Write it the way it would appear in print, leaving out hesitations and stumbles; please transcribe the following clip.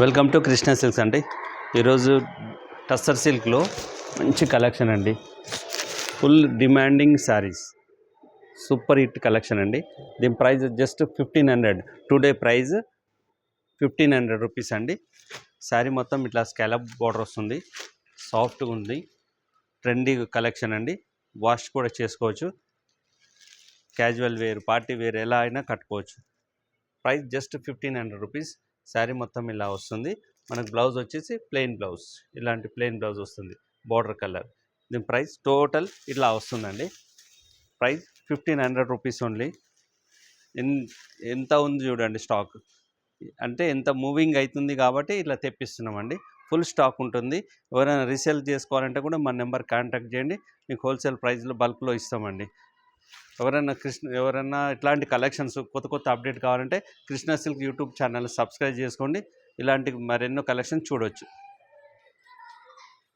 Welcome to Krishna silks అండి. ఈరోజు టస్సర్ సిల్క్లో మంచి కలెక్షన్ అండి. Full demanding saris, super hit collection అండి. దీని price just 1500. Today price 1500 rupees అండి. శారీ మొత్తం ఇట్లా స్కాలప్ బార్డర్ వస్తుంది, సాఫ్ట్గా ఉంది, ట్రెండీ కలెక్షన్ అండి. వాష్ కూడా చేసుకోవచ్చు, క్యాజువల్ వేర్, పార్టీ వేర్ ఎలా అయినా కట్టుకోవచ్చు. Price just 1500 rupees. శారీ మొత్తం ఇలా వస్తుంది. మనకు బ్లౌజ్ వచ్చేసి ప్లెయిన్ బ్లౌజ్, ఇలాంటి ప్లెయిన్ బ్లౌజ్ వస్తుంది, బార్డర్ కలర్. దీని ప్రైస్ టోటల్ ఇట్లా వస్తుందండి. Price 1500 rupees only. ఎంత ఉంది చూడండి స్టాక్, అంటే ఎంత మూవింగ్ అవుతుంది కాబట్టి ఇట్లా తెప్పిస్తున్నామండి. ఫుల్ స్టాక్ ఉంటుంది. ఎవరైనా రీసేల్ చేసుకోవాలంటే కూడా మన నెంబర్ కాంటాక్ట్ చేయండి, మీకు హోల్సేల్ ప్రైస్లో బల్క్లో ఇస్తామండి. ఎవరైనా ఇట్లాంటి కలెక్షన్స్ కొత్త అప్డేట్ కావాలంటే Krishna silk YouTube channel subscribe చేసుకోండి. ఇలాంటి మరెన్నో కలెక్షన్స్ చూడవచ్చు.